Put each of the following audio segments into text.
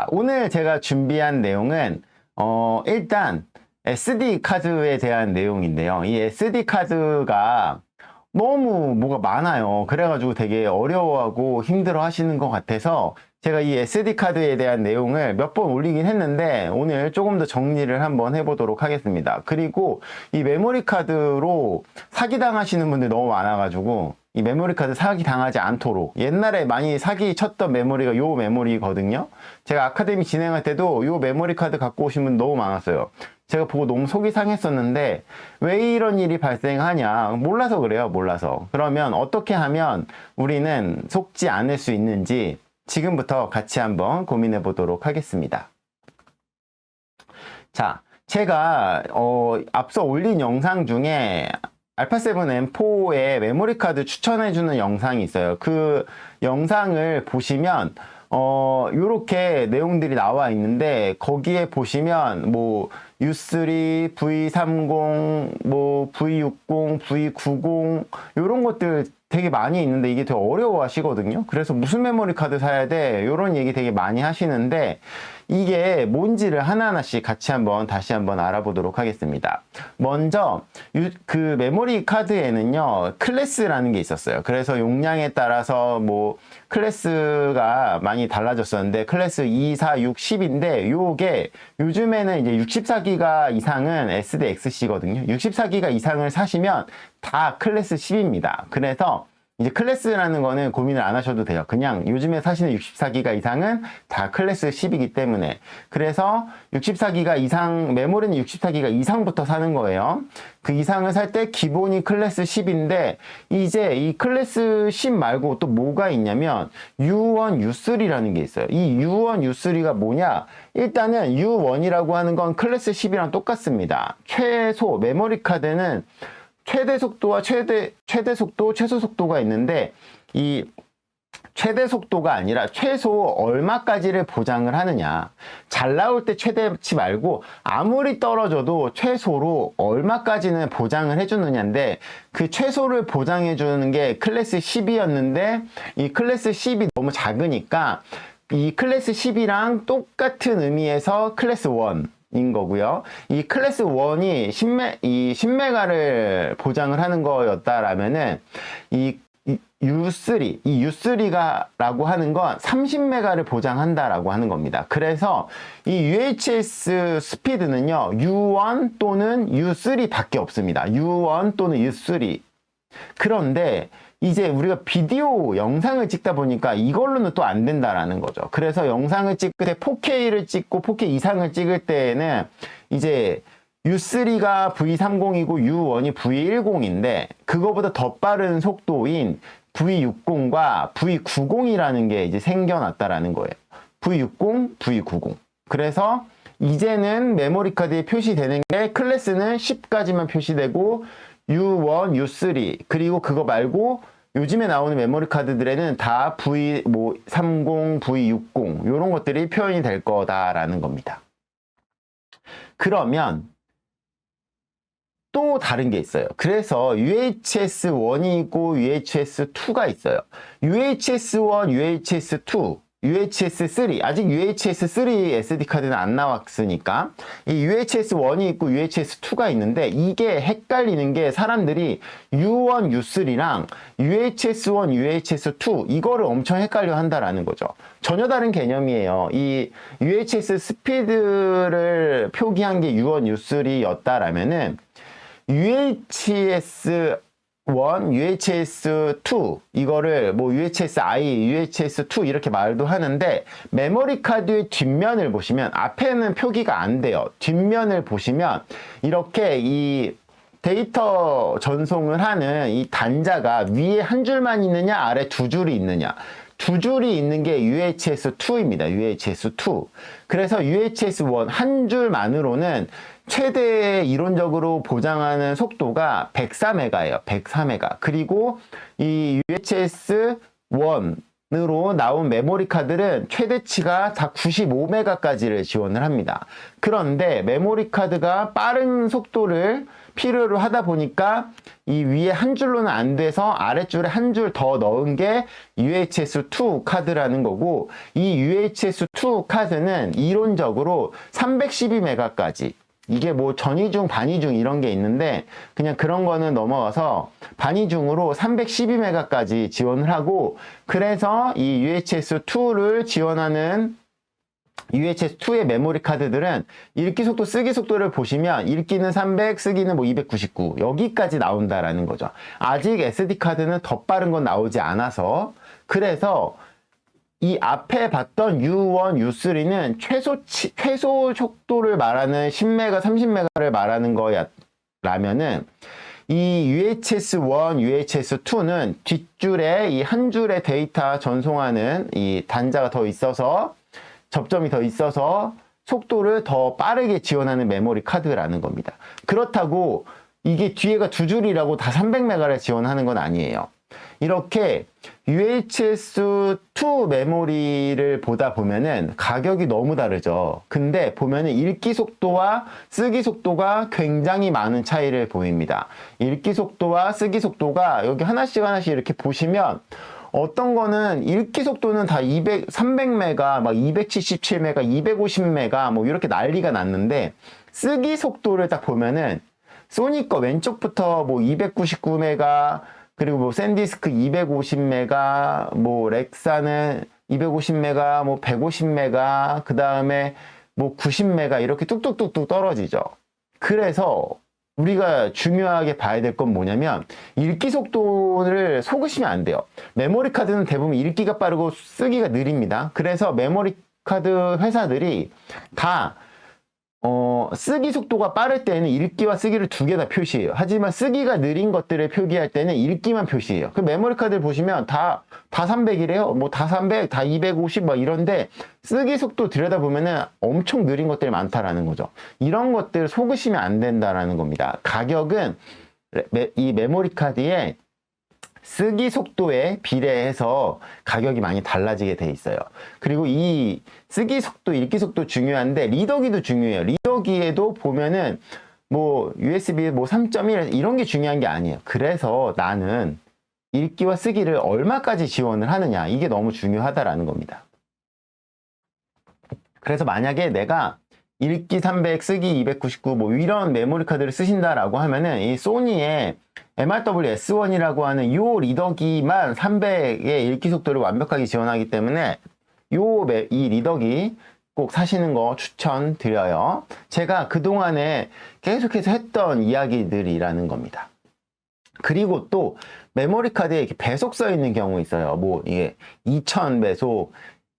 오늘 제가 준비한 내용은 일단 SD 카드에 대한 내용인데요. 이 SD 카드가 너무 뭐가 많아요. 그래가지고 되게 어려워하고 힘들어 하시는 것 같아서 제가 이 SD 카드에 대한 내용을 몇 번 올리긴 했는데 오늘 조금 더 정리를 한번 해보도록 하겠습니다. 그리고 이 메모리 카드로 사기당하시는 분들 너무 많아가지고 이 메모리 카드 사기 당하지 않도록, 옛날에 많이 사기 쳤던 메모리가 요 메모리거든요. 제가 아카데미 진행할 때도 요 메모리 카드 갖고 오신 분 너무 많았어요. 제가 보고 너무 속이 상했었는데 왜 이런 일이 발생하냐, 몰라서 그래요. 몰라서. 그러면 어떻게 하면 우리는 속지 않을 수 있는지 지금부터 같이 한번 고민해 보도록 하겠습니다. 자, 제가 앞서 올린 영상 중에 알파7M4의 메모리 카드 추천해주는 영상이 있어요. 그 영상을 보시면 요렇게 내용들이 나와 있는데, 거기에 보시면 뭐 U3, V30, 뭐 V60, V90 요런 것들 되게 많이 있는데 이게 되게 어려워 하시거든요. 그래서 무슨 메모리 카드 사야 돼? 요런 얘기 되게 많이 하시는데 이게 뭔지를 하나하나씩 같이 다시 한번 알아보도록 하겠습니다. 먼저 그 메모리 카드에는요, 클래스라는 게 있었어요. 그래서 용량에 따라서 뭐 클래스가 많이 달라졌었는데 클래스 2, 4, 6, 10인데 요게 요즘에는 이제 64기가 이상은 SDXC거든요. 64기가 이상을 사시면 다 클래스 10입니다. 그래서 이제 클래스라는 거는 고민을 안 하셔도 돼요. 그냥 요즘에 사시는 64기가 이상은 다 클래스 10이기 때문에. 그래서 64기가 이상, 메모리는 64기가 이상부터 사는 거예요. 그 이상을 살 때 기본이 클래스 10인데 이제 이 클래스 10 말고 또 뭐가 있냐면 U1, U3라는 게 있어요. 이 U1, U3가 뭐냐? 일단은 U1이라고 하는 건 클래스 10이랑 똑같습니다. 최소 메모리 카드는 최대 속도와 최대 속도, 최소 속도가 있는데 이 최대 속도가 아니라 최소 얼마까지를 보장을 하느냐. 잘 나올 때 최대치 말고 아무리 떨어져도 최소로 얼마까지는 보장을 해주느냐인데, 그 최소를 보장해 주는 게 클래스 10이었는데 이 클래스 10이 너무 작으니까 이 클래스 10이랑 똑같은 의미에서 클래스 1 인 거고요. 이 클래스 1이 10메가를 보장을 하는 거였다라면은 이 U3라고 하는 건 30메가를 보장한다라고 하는 겁니다. 그래서 이 UHS 스피드는요, U1 또는 U3 밖에 없습니다. U1 또는 U3. 그런데 이제 우리가 비디오 영상을 찍다 보니까 이걸로는 또 안 된다라는 거죠. 그래서 영상을 찍을 때 4K를 찍고 4K 이상을 찍을 때에는 이제 U3가 V30이고 U1이 V10인데 그거보다 더 빠른 속도인 V60과 V90이라는 게 이제 생겨났다라는 거예요. V60, V90. 그래서 이제는 메모리 카드에 표시되는 게 클래스는 10까지만 표시되고 U1, U3, 그리고 그거 말고 요즘에 나오는 메모리 카드들에는 다 V30, V60 이런 것들이 표현이 될 거다라는 겁니다. 그러면 또 다른 게 있어요. 그래서 UHS1이고 UHS2가 있어요. UHS1, UHS2, UHS3, 아직 UHS3 SD카드는 안 나왔으니까 이 UHS1이 있고 UHS2가 있는데, 이게 헷갈리는 게 사람들이 U1, U3랑 UHS1, UHS2 이거를 엄청 헷갈려 한다라는 거죠. 전혀 다른 개념이에요. 이 UHS 스피드를 표기한 게 U1, U3였다라면은 UHS1, UHS2 이거를 뭐 UHS-I, UHS2 이렇게 말도 하는데, 메모리 카드의 뒷면을 보시면 앞에는 표기가 안 돼요. 뒷면을 보시면 이렇게 이 데이터 전송을 하는 이 단자가 위에 한 줄만 있느냐 아래 두 줄이 있느냐, 두 줄이 있는 게 UHS2입니다. UHS2. 그래서 UHS1 한 줄만으로는 최대 이론적으로 보장하는 속도가 104메가예요. 104메가. 그리고 이 UHS1으로 나온 메모리 카드는 최대치가 다 95메가까지를 지원을 합니다. 그런데 메모리 카드가 빠른 속도를 필요로 하다 보니까 이 위에 한 줄로는 안 돼서 아랫줄에 한 줄 더 넣은 게 UHS-2 카드라는 거고, 이 UHS-2 카드는 이론적으로 312메가까지, 이게 뭐 전이중, 반이중 이런 게 있는데 그냥 그런 거는 넘어가서 반이중으로 312메가까지 지원을 하고, 그래서 이 UHS-2를 지원하는 UHS-2의 메모리 카드들은 읽기 속도, 쓰기 속도를 보시면 읽기는 300, 쓰기는 뭐 299 여기까지 나온다라는 거죠. 아직 SD 카드는 더 빠른 건 나오지 않아서, 그래서 이 앞에 봤던 U1, U3는 최소 속도를 말하는 10메가, 30메가를 말하는 거라면은 이 UHS-1, UHS-2는 뒷줄에 이 한 줄의 데이터 전송하는 이 단자가 더 있어서, 접점이 더 있어서 속도를 더 빠르게 지원하는 메모리 카드라는 겁니다. 그렇다고 이게 뒤에가 두 줄이라고 다 300메가를 지원하는 건 아니에요. 이렇게 UHS-2 메모리를 보다 보면은 가격이 너무 다르죠. 근데 보면은 읽기 속도와 쓰기 속도가 굉장히 많은 차이를 보입니다. 읽기 속도와 쓰기 속도가 여기 하나씩 이렇게 보시면, 어떤 거는 읽기 속도는 다 300메가, 막 277메가, 250메가 뭐 이렇게 난리가 났는데, 쓰기 속도를 딱 보면은 소니 거 왼쪽부터 뭐 299메가, 그리고 뭐 샌디스크 250메가, 뭐 렉사는 250메가, 뭐 150메가, 그 다음에 뭐 90메가 이렇게 뚝뚝뚝뚝 떨어지죠. 그래서 우리가 중요하게 봐야 될 건 뭐냐면, 읽기 속도를 속으시면 안 돼요. 메모리 카드는 대부분 읽기가 빠르고 쓰기가 느립니다. 그래서 메모리 카드 회사들이 다 쓰기 속도가 빠를 때는 읽기와 쓰기를 두 개 다 표시해요. 하지만 쓰기가 느린 것들을 표기할 때는 읽기만 표시해요. 그 메모리 카드를 보시면 다 300이래요. 뭐 다 300, 다 250 막 이런데, 쓰기 속도 들여다보면은 엄청 느린 것들이 많다라는 거죠. 이런 것들 속으시면 안 된다라는 겁니다. 가격은 이 메모리 카드에 쓰기 속도에 비례해서 가격이 많이 달라지게 돼 있어요. 그리고 이 쓰기 속도, 읽기 속도 중요한데 리더기도 중요해요. 리더기에도 보면은 뭐 USB 뭐 3.1 이런 게 중요한 게 아니에요. 그래서 나는 읽기와 쓰기를 얼마까지 지원을 하느냐, 이게 너무 중요하다라는 겁니다. 그래서 만약에 내가 읽기 300, 쓰기 299 뭐 이런 메모리 카드를 쓰신다라고 하면은 이 소니의 MRW-S1이라고 하는 이 리더기만 300의 읽기 속도를 완벽하게 지원하기 때문에 이 리더기 꼭 사시는 거 추천드려요. 제가 그동안에 계속해서 했던 이야기들이라는 겁니다. 그리고 또 메모리 카드에 이렇게 배속 써 있는 경우 있어요. 뭐 이게 2000배속,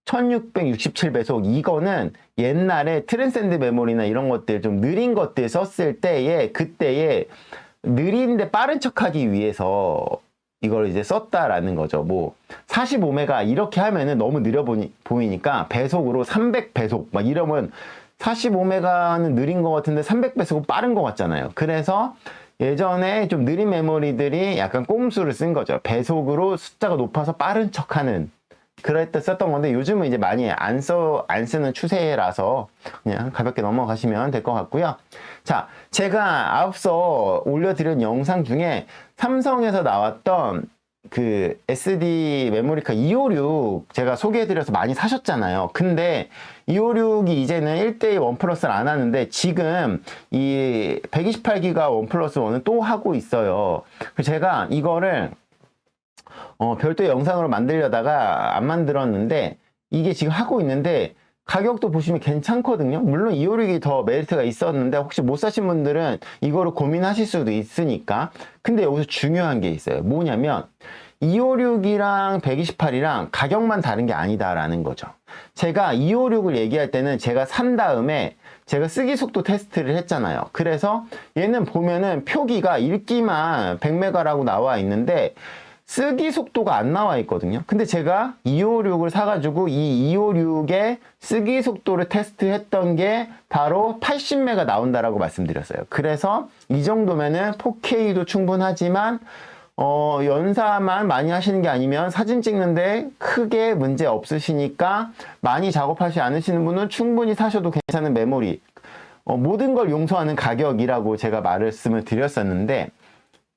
1667배속, 이거는 옛날에 트랜센드 메모리나 이런 것들 좀 느린 것들 썼을 때에, 그때에 느린데 빠른 척하기 위해서 이걸 이제 썼다라는 거죠. 뭐 45메가 이렇게 하면은 너무 느려 보이니까 배속으로 300배속 막 이러면 45메가는 느린 것 같은데 300배속은 빠른 것 같잖아요. 그래서 예전에 좀 느린 메모리들이 약간 꼼수를 쓴 거죠. 배속으로 숫자가 높아서 빠른 척하는, 그럴 때 썼던 건데 요즘은 이제 많이 안 쓰는 추세라서 그냥 가볍게 넘어가시면 될 것 같고요. 자, 제가 앞서 올려드린 영상 중에 삼성에서 나왔던 그 SD 메모리카 256 제가 소개해드려서 많이 사셨잖아요. 근데 256이 이제는 1:1 원 플러스를 안 하는데 지금 이 128기가 원 플러스 1은 또 하고 있어요. 제가 이거를 별도의 영상으로 만들려다가 안 만들었는데 이게 지금 하고 있는데 가격도 보시면 괜찮거든요. 물론 256이 더 메리트가 있었는데 혹시 못 사신 분들은 이거를 고민하실 수도 있으니까. 근데 여기서 중요한 게 있어요. 뭐냐면 256이랑 128이랑 가격만 다른 게 아니다라는 거죠. 제가 256을 얘기할 때는 제가 산 다음에 제가 쓰기 속도 테스트를 했잖아요. 그래서 얘는 보면은 표기가 읽기만 100메가라고 나와 있는데 쓰기 속도가 안 나와 있거든요. 근데 제가 256을 사가지고 이 256의 쓰기 속도를 테스트했던 게 바로 80메가 나온다라고 말씀드렸어요. 그래서 이 정도면은 4K도 충분하지만 연사만 많이 하시는 게 아니면 사진 찍는데 크게 문제 없으시니까 많이 작업하지 않으시는 분은 충분히 사셔도 괜찮은 메모리. 모든 걸 용서하는 가격이라고 제가 말씀을 드렸었는데,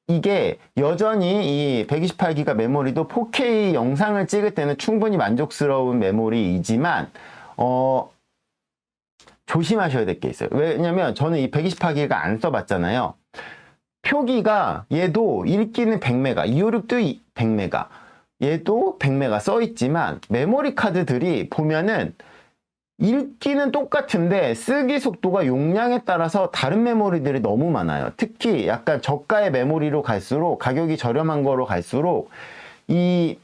이게 여전히 이 128기가 메모리도 4K 영상을 찍을 때는 충분히 만족스러운 메모리이지만 조심하셔야 될 게 있어요. 왜냐면 저는 이 128기가 안 써봤잖아요. 표기가 얘도 읽기는 100메가, 256도 100메가, 얘도 100메가 써있지만 메모리 카드들이 보면은 읽기는 똑같은데 쓰기 속도가 용량에 따라서 다른 메모리들이 너무 많아요. 특히 약간 저가의 메모리로 갈수록, 가격이 저렴한 거로 갈수록 이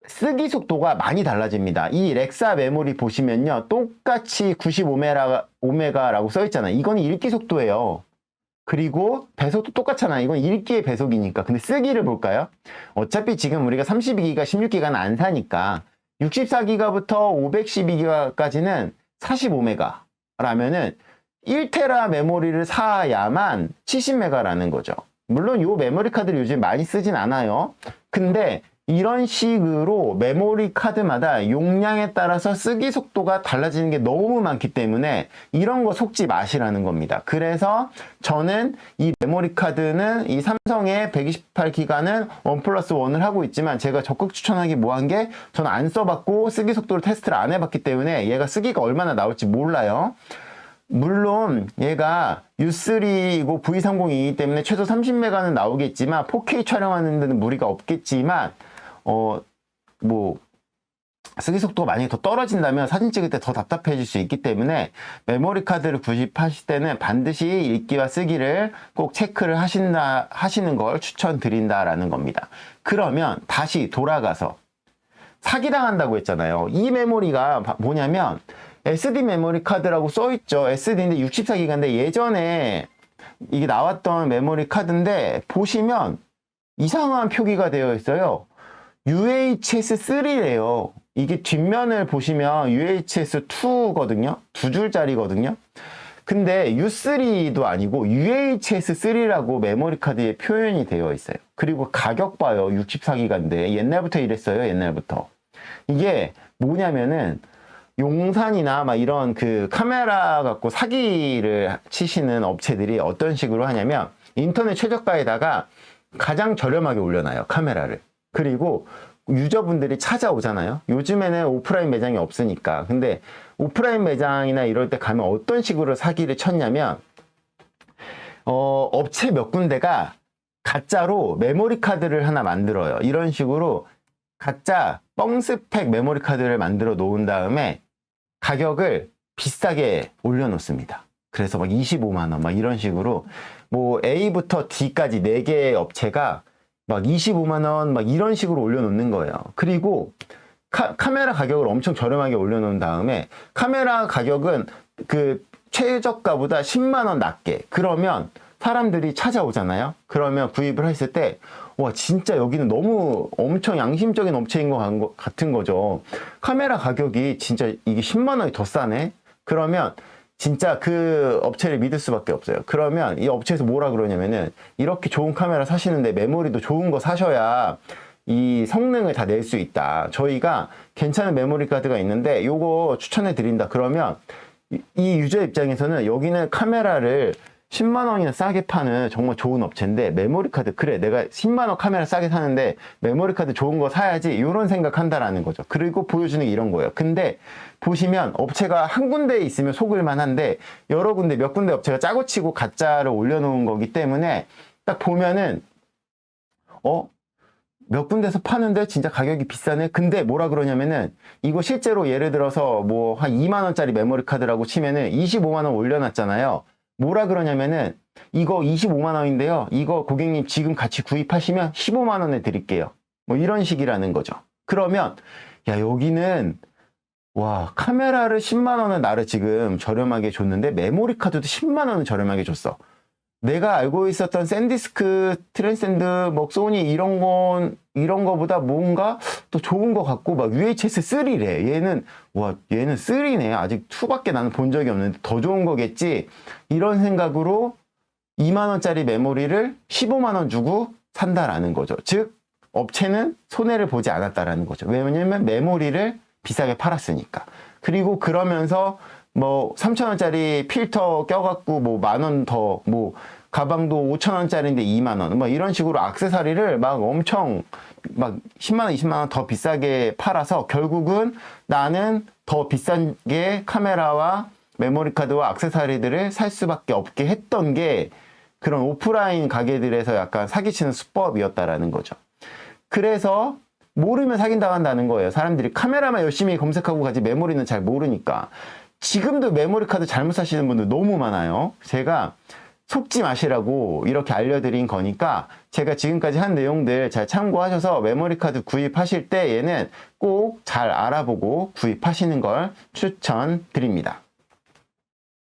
쓰기 속도가 많이 달라집니다. 이 렉사 메모리 보시면요, 똑같이 95메가라고 써 있잖아요. 이건 읽기 속도예요. 그리고 배속도 똑같잖아요. 이건 읽기의 배속이니까. 근데 쓰기를 볼까요? 어차피 지금 우리가 32기가, 16기가는 안 사니까 64기가부터 512기가까지는 45메가라면은 1테라 메모리를 사야만 70메가라는 거죠. 물론 이 메모리 카드를 요즘 많이 쓰진 않아요. 근데 이런 식으로 메모리 카드마다 용량에 따라서 쓰기 속도가 달라지는 게 너무 많기 때문에 이런 거 속지 마시라는 겁니다. 그래서 저는 이 메모리 카드는 이 삼성의 128기가는 1+1을 하고 있지만 제가 적극 추천하기 뭐한 게 저는 안 써봤고 쓰기 속도를 테스트를 안 해봤기 때문에 얘가 쓰기가 얼마나 나올지 몰라요. 물론 얘가 U3이고 V30이기 때문에 최소 30메가는 나오겠지만 4K 촬영하는 데는 무리가 없겠지만 뭐 쓰기 속도가 만약에 더 떨어진다면 사진 찍을 때 더 답답해질 수 있기 때문에 메모리 카드를 구입하실 때는 반드시 읽기와 쓰기를 꼭 체크를 하시는 걸 추천드린다라는 겁니다. 그러면 다시 돌아가서 사기당한다고 했잖아요. 이 메모리가 뭐냐면 SD 메모리 카드라고 써있죠. SD인데 64기가인데 예전에 이게 나왔던 메모리 카드인데 보시면 이상한 표기가 되어 있어요. UHS-3래요. 이게 뒷면을 보시면 UHS-2거든요. 두 줄짜리거든요. 근데 U3도 아니고 UHS-3라고 메모리 카드에 표현이 되어 있어요. 그리고 가격 봐요. 64기가인데 옛날부터 이랬어요. 옛날부터. 이게 뭐냐면은 용산이나 막 이런 그 카메라 갖고 사기를 치시는 업체들이 어떤 식으로 하냐면 인터넷 최저가에다가 가장 저렴하게 올려놔요. 카메라를. 그리고 유저분들이 찾아오잖아요. 요즘에는 오프라인 매장이 없으니까. 근데 오프라인 매장이나 이럴 때 가면 어떤 식으로 사기를 쳤냐면 업체 몇 군데가 가짜로 메모리 카드를 하나 만들어요. 이런 식으로 가짜 뻥스펙 메모리 카드를 만들어 놓은 다음에 가격을 비싸게 올려놓습니다. 그래서 막 25만원 막 이런 식으로 뭐 A부터 D까지 4개의 업체가 막 25만원 막 이런 식으로 올려놓는 거예요. 그리고 카메라 가격을 엄청 저렴하게 올려놓은 다음에 카메라 가격은 그 최저가보다 10만원 낮게, 그러면 사람들이 찾아오잖아요. 그러면 구입을 했을 때 와 진짜 여기는 너무 엄청 양심적인 업체인 것 같은 거죠. 카메라 가격이 진짜 이게 10만원이 더 싸네. 그러면 진짜 그 업체를 믿을 수밖에 없어요. 그러면 이 업체에서 뭐라 그러냐면은 이렇게 좋은 카메라 사시는데 메모리도 좋은 거 사셔야 이 성능을 다 낼 수 있다. 저희가 괜찮은 메모리 카드가 있는데 요거 추천해 드린다. 그러면 이 유저 입장에서는 여기는 카메라를 10만원이나 싸게 파는 정말 좋은 업체인데 메모리 카드, 그래 내가 10만원 카메라 싸게 사는데 메모리 카드 좋은 거 사야지, 이런 생각한다라는 거죠. 그리고 보여주는 게 이런 거예요. 근데 보시면 업체가 한 군데에 있으면 속을 만한데 여러 군데, 몇 군데 업체가 짜고 치고 가짜를 올려놓은 거기 때문에 딱 보면은 몇 군데서 파는데 진짜 가격이 비싸네. 근데 뭐라 그러냐면은 이거 실제로 예를 들어서 뭐 한 2만원짜리 메모리 카드라고 치면은 25만원 올려놨잖아요. 뭐라 그러냐면은 이거 25만원인데요. 이거 고객님 지금 같이 구입하시면 15만원에 드릴게요. 뭐 이런 식이라는 거죠. 그러면 야 여기는 와 카메라를 10만원을 나를 지금 저렴하게 줬는데 메모리 카드도 10만원을 저렴하게 줬어. 내가 알고 있었던 샌디스크, 트랜센드, 뭐 소니 이런 거보다 뭔가 또 좋은 거 같고 막 UHS-3래. 얘는 3네. 아직 2밖에 나는 본 적이 없는데 더 좋은 거겠지. 이런 생각으로 2만원짜리 메모리를 15만원 주고 산다라는 거죠. 즉 업체는 손해를 보지 않았다라는 거죠. 왜냐면 메모리를 비싸게 팔았으니까. 그리고 그러면서 뭐 3,000원짜리 필터 껴갖고 뭐 10,000원 더, 뭐 가방도 5,000원짜리인데 2만원, 뭐 이런 식으로 액세서리를 막 엄청 막 10만원, 20만원 더 비싸게 팔아서 결국은 나는 더 비싼 게 카메라와 메모리 카드와 액세서리들을 살 수밖에 없게 했던 게 그런 오프라인 가게들에서 약간 사기치는 수법이었다라는 거죠. 그래서 모르면 사귄다고 한다는 거예요. 사람들이 카메라만 열심히 검색하고 가지 메모리는 잘 모르니까. 지금도 메모리 카드 잘못 사시는 분들 너무 많아요. 제가 속지 마시라고 이렇게 알려드린 거니까 제가 지금까지 한 내용들 잘 참고하셔서 메모리 카드 구입하실 때 얘는 꼭 잘 알아보고 구입하시는 걸 추천드립니다.